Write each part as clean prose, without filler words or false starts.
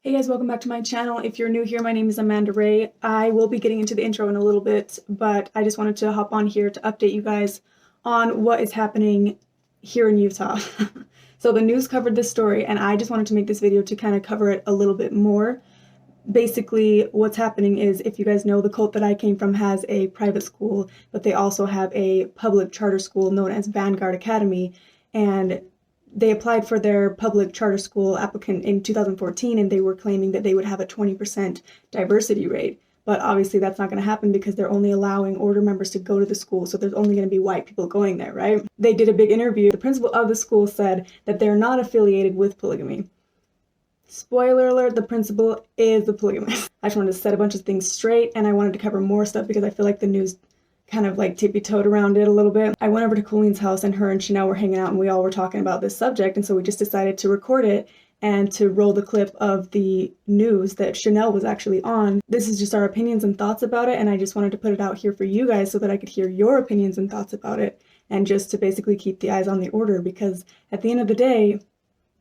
Hey guys, welcome back to my channel. If you're new here, my name is Amanda Ray. I will be getting into the intro in a little bit, but I just wanted to hop on here to update you guys on what is happening here in Utah. So the news covered this story, and I just wanted to make this video to kind of cover it a little bit more. Basically, what's happening is, if you guys know, the cult that I came from has a private school, but they also have a public charter school known as Vanguard Academy, and they applied for their public charter school applicant in 2014, and they were claiming that they would have a 20% diversity rate. But obviously that's not going to happen because they're only allowing order members to go to the school, so there's only going to be white people going there, right? They did a big interview. The principal of the school said that they're not affiliated with polygamy. Spoiler alert, the principal is the polygamist. I just wanted to set a bunch of things straight, and I wanted to cover more stuff because I feel like the news kind of like tippy-toed around it a little bit. I went over to Kollene's house, and her and Shanell were hanging out, and we all were talking about this subject, and so we just decided to record it and to roll the clip of the news that Shanell was actually on. This is just our opinions and thoughts about it, and I just wanted to put it out here for you guys so that I could hear your opinions and thoughts about it, and just to basically keep the eyes on the order, because at the end of the day,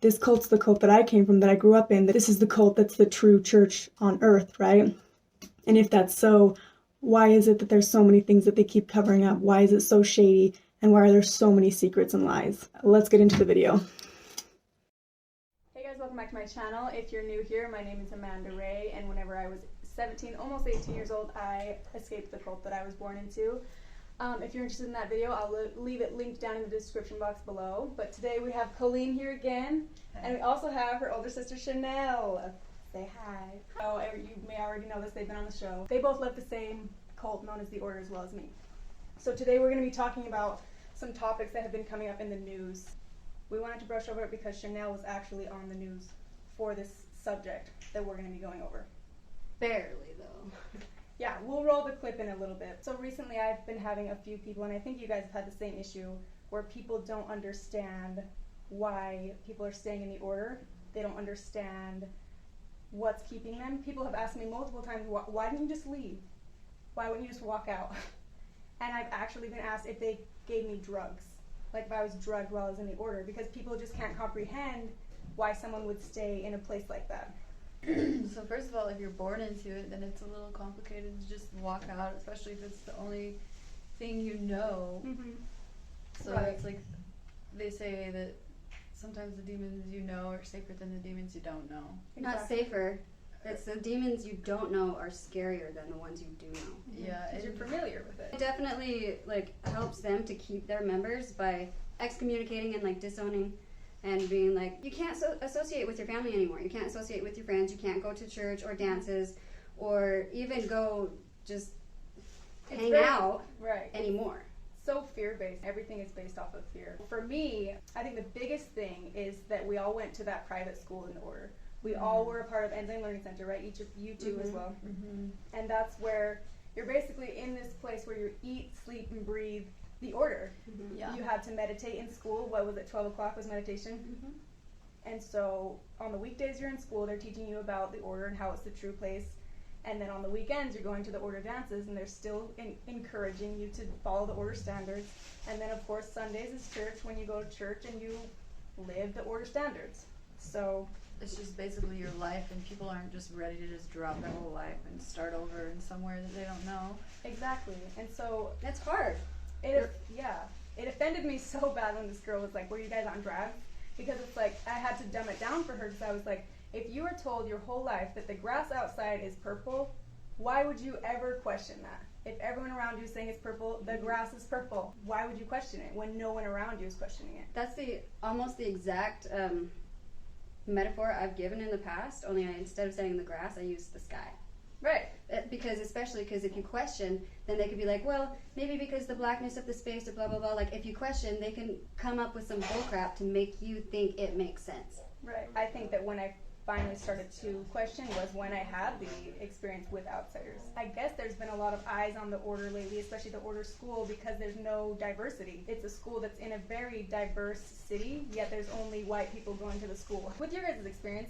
this cult's the cult that I came from, that I grew up in. This is the cult that's the true church on earth, right? And if that's so, why is it that there's so many things that they keep covering up? Why is it so shady? And why are there so many secrets and lies? Let's get into the video. Hey guys, welcome back to my channel. If you're new here, my name is Amanda Ray, and whenever I was 17, almost 18 years old, I escaped the cult that I was born into. If you're interested in that video, I'll leave it linked down in the description box below. But today we have Kollene here again, and we also have her older sister Shanell. Say hi. Oh, you may already know this, they've been on the show. They both left the same cult known as the Order as well as me. So today we're going to be talking about some topics that have been coming up in the news. We wanted to brush over it because Shanell was actually on the news for this subject that we're going to be going over. Barely, though. Yeah, we'll roll the clip in a little bit. So recently I've been having a few people, and I think you guys have had the same issue, where people don't understand why people are staying in the Order. They don't understand what's keeping them. People have asked me multiple times, why didn't you just leave? Why wouldn't you just walk out? And I've actually been asked if they gave me drugs, like if I was drugged while I was in the Order, because people just can't comprehend why someone would stay in a place like that. So first of all, if you're born into it, then it's a little complicated to just walk out, especially if it's the only thing you know. Mm-hmm. So Right. It's like they say that sometimes the demons you know are safer than the demons you don't know. Not safer. It's the demons you don't know are scarier than the ones you do know. Yeah, Because you're and familiar with it. It definitely helps them to keep their members by excommunicating and disowning and being like, you can't associate with your family anymore. You can't associate with your friends. You can't go to church or dances or even go just hang out anymore. So fear-based. Everything is based off of fear. For me, I think the biggest thing is that we all went to that private school in the Order. We all were a part of Enzyme Learning Center, right? Each of you two as well. Mm-hmm. And that's where you're basically in this place where you eat, sleep, and breathe the Order. Mm-hmm. Yeah. You had to meditate in school. What was it, 12 o'clock was meditation? Mm-hmm. And so on the weekdays you're in school, they're teaching you about the Order and how it's the true place. And then on the weekends, you're going to the Order dances, and they're still encouraging you to follow the Order standards. And then, of course, Sundays is church, when you go to church and you live the Order standards. So It's just basically your life, and people aren't just ready to just drop their whole life and start over in somewhere that they don't know. exactly. And so That's hard. it offended me so bad when this girl was like, were you guys on drugs? Because it's like, I had to dumb it down for her, because I was like, if you were told your whole life that the grass outside is purple, why would you ever question that? If everyone around you is saying it's purple, the grass is purple, why would you question it when no one around you is questioning it? That's almost the exact metaphor I've given in the past, only instead of saying the grass, I used the sky. Right. Especially because if you question, then they could be like, well, maybe because the blackness of the space or blah, blah, blah. Like, if you question, they can come up with some bullcrap to make you think it makes sense. Right. I think that when I finally started to question was when I had the experience with outsiders. I guess there's been a lot of eyes on the Order lately, especially the Order school, because there's no diversity. It's a school that's in a very diverse city, yet there's only white people going to the school. With your guys' experience,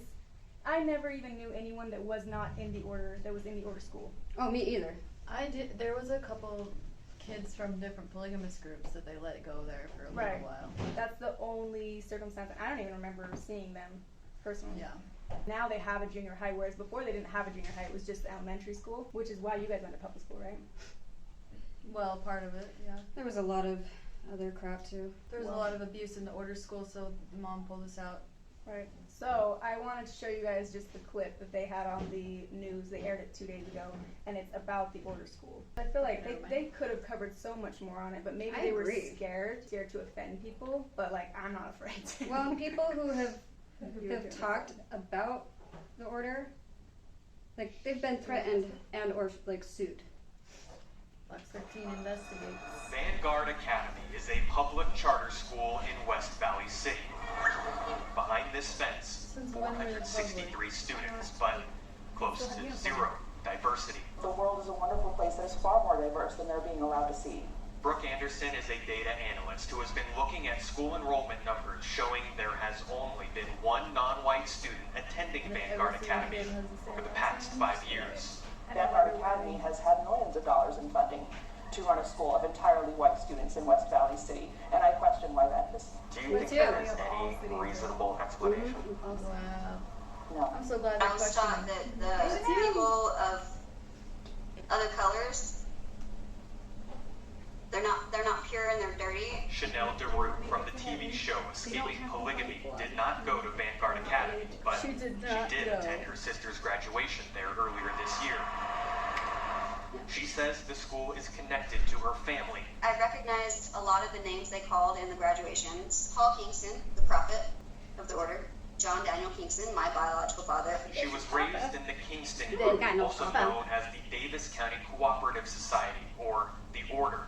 I never even knew anyone that was not in the Order, that was in the Order school. Oh, me either. I did. There was a couple kids from different polygamous groups that they let go there for a little while. That's the only circumstance. I don't even remember seeing them personally. Yeah. Now they have a junior high, whereas before they didn't have a junior high. It was just elementary school, which is why you guys went to public school, right? Well, part of it, yeah. There was a lot of other crap too. There was a lot of abuse in the order school, so the mom pulled us out. Right. So I wanted to show you guys just the clip that they had on the news. They aired it 2 days ago, and it's about the order school. I feel like they could have covered so much more on it, but maybe they were scared to offend people. But like, I'm not afraid to. Well, people who have talked about the order, like they've been threatened and or like sued. Box 13 investigates. Vanguard Academy is a public charter school in West Valley City. Behind this fence, Since when were they 463 public? students, but close to zero diversity. The world is a wonderful place that is far more diverse than they're being allowed to see. Brooke Anderson is a data analyst who has been looking at school enrollment numbers showing there has only been one non-white student attending Vanguard Academy over the past 5 years. Vanguard Academy has had millions of dollars in funding to run a school of entirely white students in West Valley City, and I question why that is. Do you think there is any reasonable explanation? Wow. No. I'm so glad I they're was taught questioning. that the people of other colors, they're not pure and they're dirty. Chanel from the TV show Escaping Polygamy did not go to Vanguard Academy, but She she did not did go. attend her sister's graduation there earlier this year. She says the school is connected to her family. I recognized a lot of the names they called in the graduations. Paul Kingston, the prophet of the order. John Daniel Kingston, my biological father. She was raised in the Kingston They Group, got no also papa. known as the Davis County Cooperative Society, or the Order.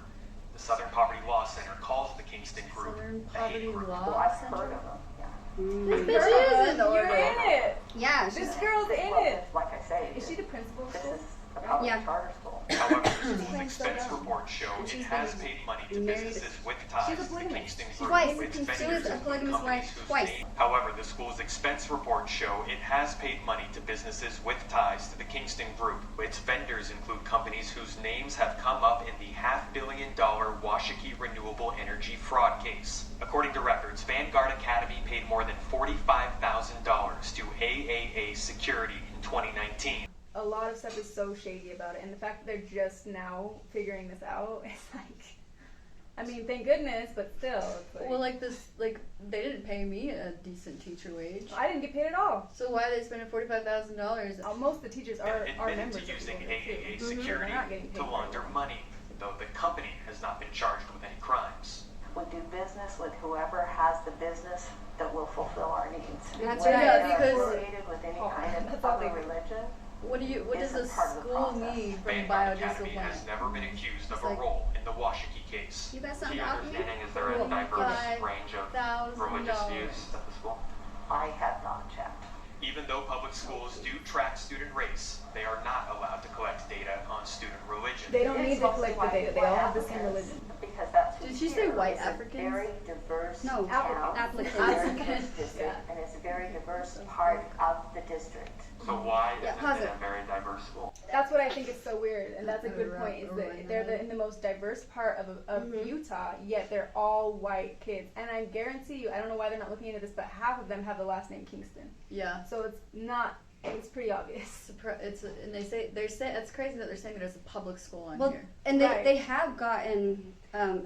The Southern Poverty Law Center calls the Kingston Group Southern the Poverty hate group. Law Well, I've Center? heard of them, yeah. This bitch is in the You're order. in it. Yeah, This girl's in Well, it. like I say, Is she the principal of this school? is a public Yeah. charter school. However, the school's Playing so expense dumb. reports show And it she's has been paid money to married- businesses with ties She's a to the polygamist. Kingston Group. Twice. Its She was vendors a include polygamous companies wife whose twice. name- However, the school's expense reports show it has paid money to businesses with ties to the Kingston Group. Its vendors include companies whose names have come up in the $500 million Washakie Renewable Energy fraud case. According to records, Vanguard Academy paid more than $45,000 to AAA Security in 2019. A lot of stuff is so shady about it, and the fact that they're just now figuring this out is like, I mean, thank goodness, but still, it's like, Well, like this, like they didn't pay me a decent teacher wage. I didn't get paid at all. So why are they spending $45,000? Most of the teachers are Admitted members to of the using order, AAA too. Security They're not getting to paid. launder money, though the company has not been charged with any crimes. We do business with whoever has the business that will fulfill our needs. That's Whether right. they're Because- affiliated with any kind that's of all other they- religion. What does a Isn't part of the school process. need from Vanguard biodiesel Academy plant? has never been accused of It's a like- role in the Washakie case. You got The something to offer me? understanding is there a diverse range of religious views at the school? I have not checked. Even though public schools do track student race, they are not allowed to collect data on student religion. They don't It's need to mostly collect the data. They all have the same applicants, religion. Because that's who's Did she say here. white It's a Africans? very diverse No, town. applicants. It's a very Applicants. diverse district, and it's a very diverse part of the district. So why Yeah, isn't pause it it. a very diverse school? That's what I think is so weird, and that's a good Right, point. Is right, that they're right. in the most diverse part of Utah, yet they're all white kids. And I guarantee you, I don't know why they're not looking into this, but half of them have the last name Kingston. Yeah. So it's not. It's pretty obvious. And they're saying it's crazy that they're saying that it's a public school on Well, here. and Right. they have gotten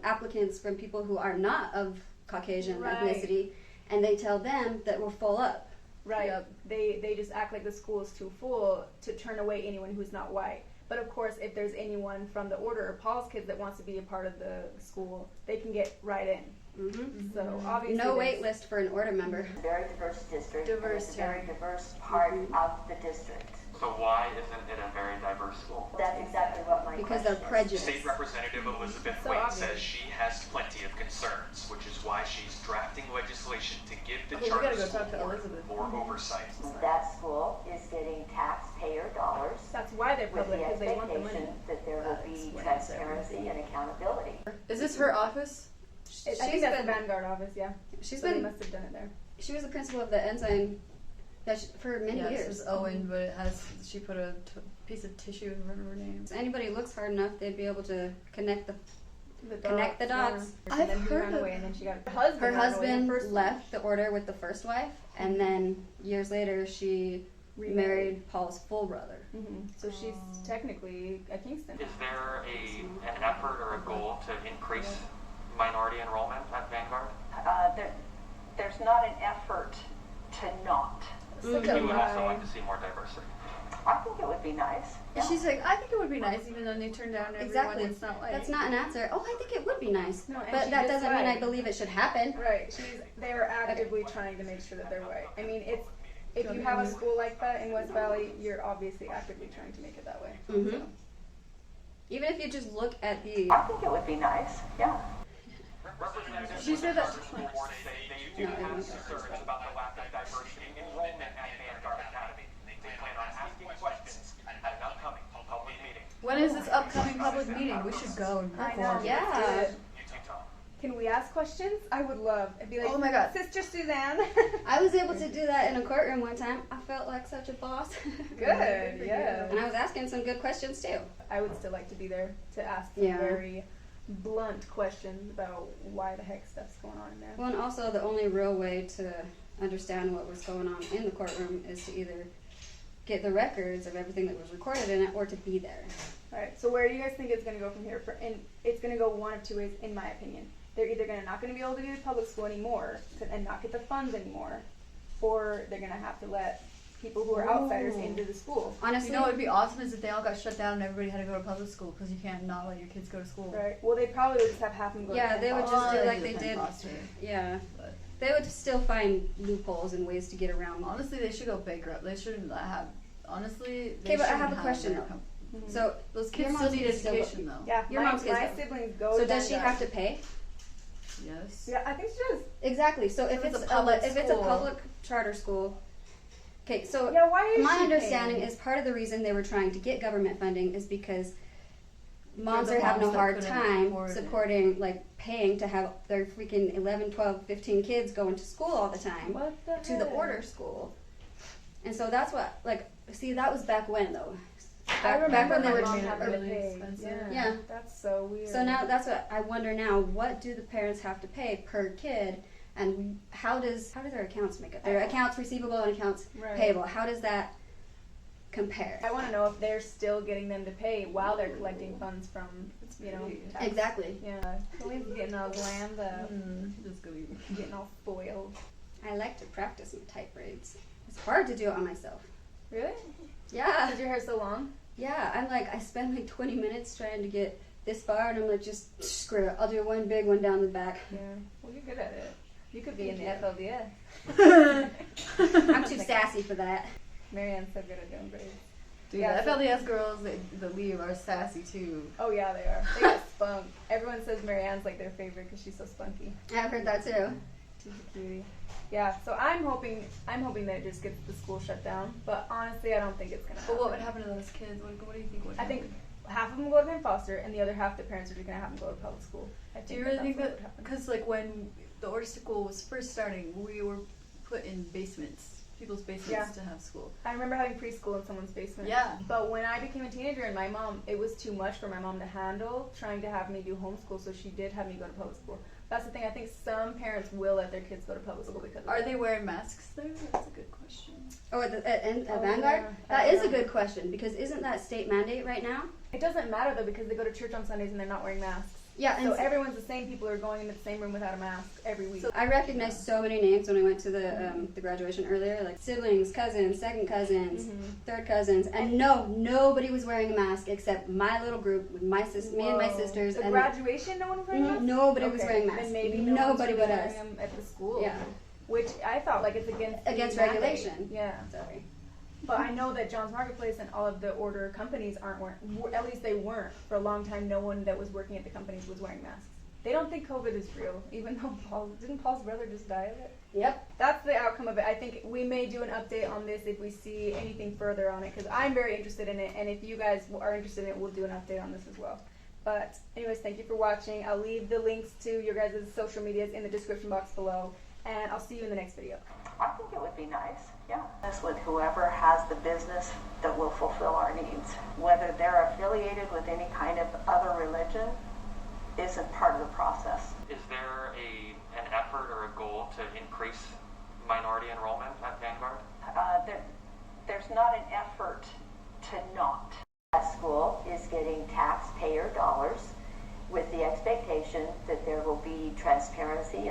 applicants from people who are not of Caucasian Right. ethnicity, and they tell them that we're full up. Right. Yep. They just act like the school is too full to turn away anyone who's not white. But of course, if there's anyone from the order or Paul's kids that wants to be a part of the school, they can get right in. Mm-hmm. So obviously, No there's- wait list for an order member. It's a very diverse district. Diverse and it's a very town. diverse part of the district. So why isn't it a very diverse school? That's exactly what my Because question they're is. prejudiced. State Representative Elizabeth So Waite obvious. says she has plenty of concerns, which is why she's drafting legislation to give the Okay, we charter gotta go school talk to board Elizabeth. more oversight. That school is getting taxpayer dollars That's why they're with public, the because they want the money. expectation that there will be explains transparency and accountability. Is this her office? I think She's that's been- the Vanguard office, yeah. She's So they been. must have done it there. She was the principal of the enzyme for many Yeah, years. This is Owen, but it has. She put a piece of tissue in front of her name. If anybody looks hard enough, they'd be able to connect the. The Connect the dots. Yeah. I've And then he heard ran of- away, and then she got her husband. Her ran away. husband First left the order with the first wife, and then years later she married Paul's full brother. So she's technically a Kingston. Is there an effort or a goal to increase minority enrollment at Vanguard? There's not an effort to not. You would also like to see more diversity. I think it would be nice. And she's like, I think it would be nice, even though they turn down everyone. Exactly. It's not like That's not an answer. Oh, I think it would be nice. No, and but she that just doesn't mean I lied. believe it should happen. Right. They're actively trying to make sure that they're white. I mean, if you have a school like that in West Valley, you're obviously actively trying to make it that way. Mhm. Even if you just look at the. I think it would be nice. Yeah. Representatives She said that- from the school board say they do have concerns about the lack of diversity in enrollment at Vanguard Academy. They plan on asking questions at an upcoming public meeting. when is this upcoming public meeting? We should go and I know. perform. Yeah. You too, Tom. Can we ask questions? I would love. It'd be like, Oh my God. Sister Suzanne. I was able to do that in a courtroom one time. I felt like such a boss. Good. Yeah. And I was asking some good questions too. I would still like to be there to ask some Yeah. very blunt questions about why the heck stuff's going on in there. Well, and also the only real way to understand what was going on in the courtroom is to either get the records of everything that was recorded in it or to be there. All right. So where do you guys think it's going to go from here? And it's going to go one of two ways, in my opinion. They're either not going to be able to do public school anymore and not get the funds anymore, or they're going to have to let people who are outsiders into the school. Honestly, You know what would be awesome is if they all got shut down and everybody had to go to public school because you can't not let your kids go to school. Right. Well, they probably would just have half them go. Yeah, to they would Penn just do Oh, like they they do did. Penn Foster. Yeah, But they would still find loopholes and ways to get around. honestly, they should go bankrupt. They shouldn't have. Honestly, they Okay, but I shouldn't have a question their though. com- So Those Your kids mom's still need kids still go- education though. Yeah, Your my, mom's kids my go. siblings go. So to does she Vanguard. have to pay? Yes. Yeah, I think she does. Exactly. So if So it's it's a public if it's a school. public charter school, okay. So Yeah, why is my she understanding paying? is part of the reason they were trying to get government funding is because moms the are having moms a that hard couldn't time afford it. supporting, like paying to have their freaking 11, 12, 15 kids going to school all the time What the to the heck? order school. And so that's what, like, see, that was back when though. I remember back when they my were mom made it having to really pay. expensive. Yeah. That's so weird. So now that's what I wonder now. What do the parents have to pay per kid, and how do their accounts make up? Their accounts receivable and accounts Right. payable. How does that compare? I want to know if they're still getting them to pay while they're collecting funds from, tax. Exactly. Yeah. Colleen's getting all glammed up, Just gonna be. getting all spoiled. I like to practice my tight braids. It's hard to do it on myself. Really? Yeah. Is your hair so long? Yeah. I'm like, I spend like 20 minutes trying to get this far, and I'm like, just screw it. I'll do one big one down the back. Yeah. Well, you're good at it. You could be in the FLDS. I'm too sassy for that. Marianne's so good at doing braids. Dude, Yeah, the so- FLDS girls that leave are sassy too. Oh yeah, they are. They got spunk. Everyone says Marianne's like their favorite because she's so spunky. I've heard that too. She's a cutie. Yeah. So I'm hoping that it just gets the school shut down. But honestly, I don't think it's gonna happen. But what would happen to those kids? What do you think would I happen? think half of them go to Penn Foster, and the other half the parents are just gonna have them go to public school. Do you really think that's what that? would happen. Because like when the order school was first starting, we were put in basements, people's basements to have school. I remember having preschool in someone's basement. Yeah. But when I became a teenager and it was too much for my mom to handle trying to have me do homeschool, so she did have me go to public school. That's the thing. I think some parents will let their kids go to public school because of Are that. they wearing masks there? That's a good question. Oh, at Oh, Vanguard? yeah. That is a good question, because isn't that state mandate right now? It doesn't matter though because they go to church on Sundays and they're not wearing masks. Yeah, and So everyone's the same. People are going into the same room without a mask every week. so I recognized so many names when I went to the graduation earlier, like siblings, cousins, second cousins, third cousins, and nobody was wearing a mask except my little group with me and my Whoa. sisters, The and graduation, no one was wearing masks. nobody was Okay, wearing masks. Then maybe Nobody but us. wearing them at the school. Yeah. Which I thought like it's against the mandate. regulation. Yeah. Sorry. But I know that John's Marketplace and all of the order companies at least they weren't. For a long time, no one that was working at the companies was wearing masks. They don't think COVID is real, even though didn't Paul's brother just die of it? Yep. That's the outcome of it. I think we may do an update on this if we see anything further on it, because I'm very interested in it, and if you guys are interested in it, we'll do an update on this as well. But anyways, thank you for watching. I'll leave the links to your guys' social medias in the description box below, and I'll see you in the next video. I think it would be nice, yeah. This with whoever has the business that will fulfill our needs. Whether they're affiliated with any kind of other religion isn't part of the process. Is there an effort or a goal to increase minority enrollment at Vanguard? There's not an effort to not. That school is getting taxpayer dollars with the expectation that there will be transparency